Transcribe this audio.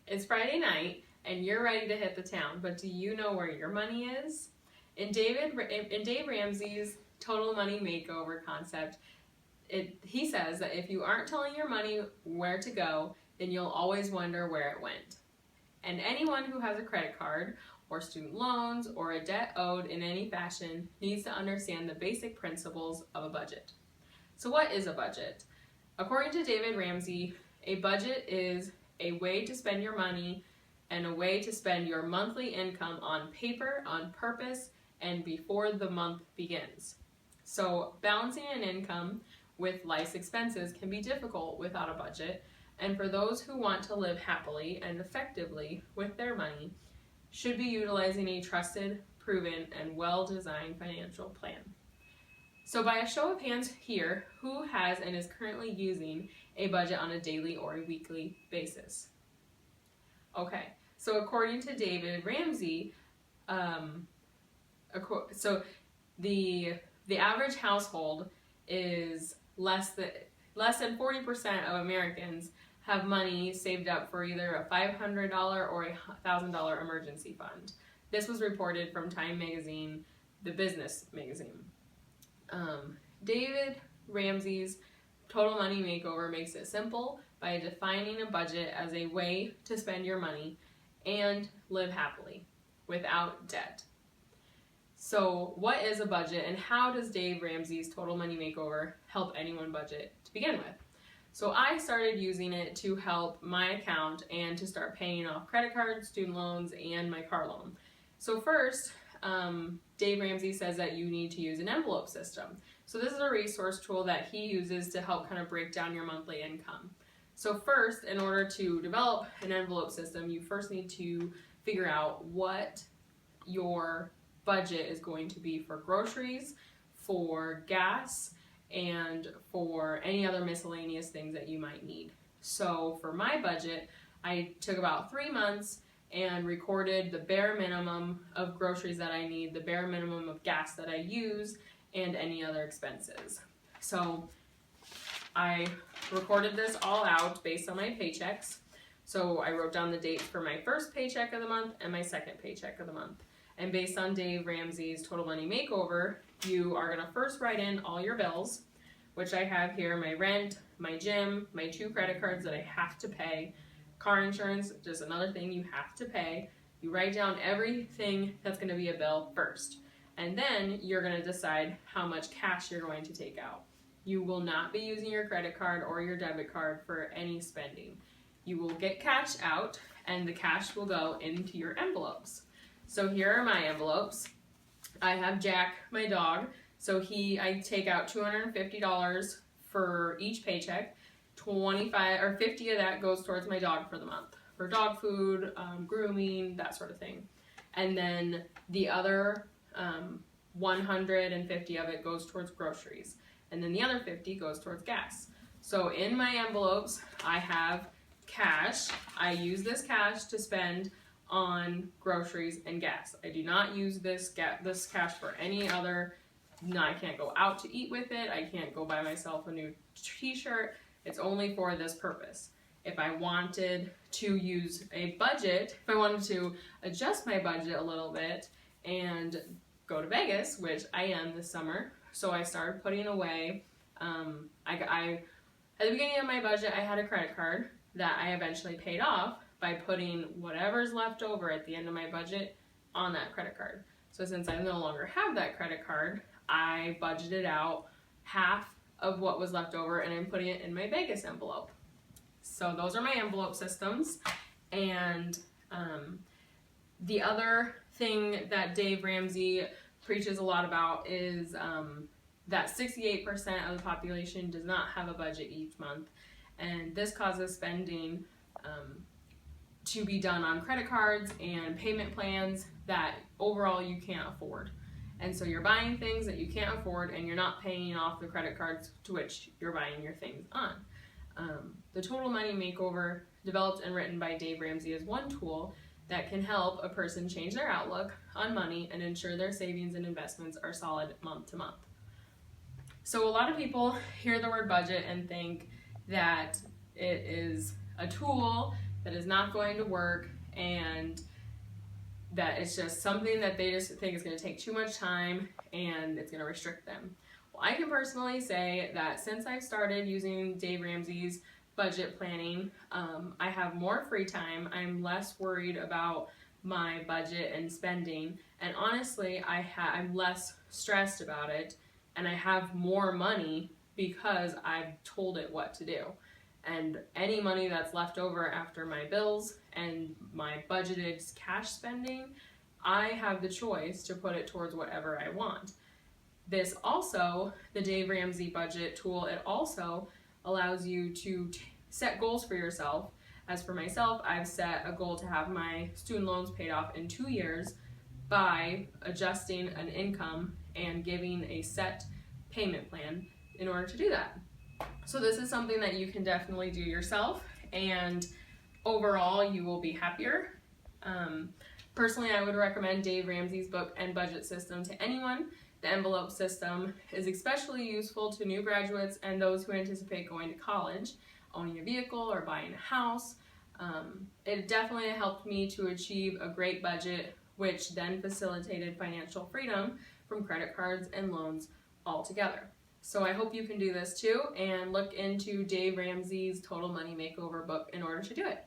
It's Friday night and you're ready to hit the town, but do you know where your money is? In Dave Ramsey's Total Money Makeover concept, he says that if you aren't telling your money where to go, then you'll always wonder where it went. And anyone who has a credit card or student loans or a debt owed in any fashion needs to understand the basic principles of a budget. So what is a budget? According to David Ramsey, a budget is a way to spend your money and a way to spend your monthly income on paper, on purpose, and before the month begins. So balancing an income with life's expenses can be difficult without a budget, and for those who want to live happily and effectively with their money, should be utilizing a trusted, proven, and well-designed financial plan. So by a show of hands here, who has and is currently using a budget on a daily or a weekly basis? Okay, so according to David Ramsey, so the average household is less than 40% of Americans have money saved up for either a $500 or a $1,000 emergency fund. This was reported from Time Magazine, the business magazine. David Ramsey's Total Money Makeover makes it simple by defining a budget as a way to spend your money and live happily without debt. So what is a budget and how does Dave Ramsey's Total Money Makeover help anyone budget to begin with? So I started using it to help my account and to start paying off credit cards, student loans, and my car loan. So first, Dave Ramsey says that you need to use an envelope system. So this is a resource tool that he uses to help kind of break down your monthly income. So first, in order to develop an envelope system, you first need to figure out what your budget is going to be for groceries, for gas, and for any other miscellaneous things that you might need. So for my budget, I took about 3 months and recorded the bare minimum of groceries that I need, the bare minimum of gas that I use, and any other expenses. So I recorded this all out based on my paychecks. So I wrote down the dates for my first paycheck of the month and my second paycheck of the month. And based on Dave Ramsey's Total Money Makeover, you are going to first write in all your bills, which I have here: my rent, my gym, my 2 credit cards that I have to pay, car insurance, just another thing you have to pay. You write down everything that's going to be a bill first. And then you're going to decide how much cash you're going to take out. You will not be using your credit card or your debit card for any spending. You will get cash out and the cash will go into your envelopes. So here are my envelopes. I have Jack, my dog. So I take out $250 for each paycheck. 25 or 50 of that goes towards my dog for the month, for dog food, grooming, that sort of thing. And then the other 150 of it goes towards groceries. And then the other 50 goes towards gas. So in my envelopes, I have cash. I use this cash to spend on groceries and gas. I do not use this cash for any other. No, I can't go out to eat with it. I can't go buy myself a new t-shirt. It's only for this purpose. If I wanted to use a budget, if I wanted to adjust my budget a little bit and go to Vegas, which I am this summer, so I started putting away, at the beginning of my budget, I had a credit card that I eventually paid off by putting whatever's left over at the end of my budget on that credit card. So since I no longer have that credit card, I budgeted out half of what was left over and I'm putting it in my Vegas envelope. So those are my envelope systems. And the other thing that Dave Ramsey preaches a lot about is that 68% of the population does not have a budget each month. And this causes spending to be done on credit cards and payment plans that overall you can't afford. And so you're buying things that you can't afford and you're not paying off the credit cards to which you're buying your things on. The Total Money Makeover, developed and written by Dave Ramsey, is one tool that can help a person change their outlook on money and ensure their savings and investments are solid month to month. So a lot of people hear the word budget and think that it is a tool that is not going to work, and that it's just something that they just think is going to take too much time and it's going to restrict them. Well, I can personally say that since I've started using Dave Ramsey's budget planning, I have more free time. I'm less worried about my budget and spending, and honestly, I'm less stressed about it, and I have more money because I've told it what to do. And any money that's left over after my bills and my budgeted cash spending, I have the choice to put it towards whatever I want. This also, the Dave Ramsey budget tool, it also allows you to set goals for yourself. As for myself, I've set a goal to have my student loans paid off in 2 years by adjusting an income and giving a set payment plan in order to do that. So this is something that you can definitely do yourself, and overall you will be happier. Personally, I would recommend Dave Ramsey's book and budget system to anyone. The envelope system is especially useful to new graduates and those who anticipate going to college, owning a vehicle, or buying a house. It definitely helped me to achieve a great budget, which then facilitated financial freedom from credit cards and loans altogether. So I hope you can do this too, and look into Dave Ramsey's Total Money Makeover book in order to do it.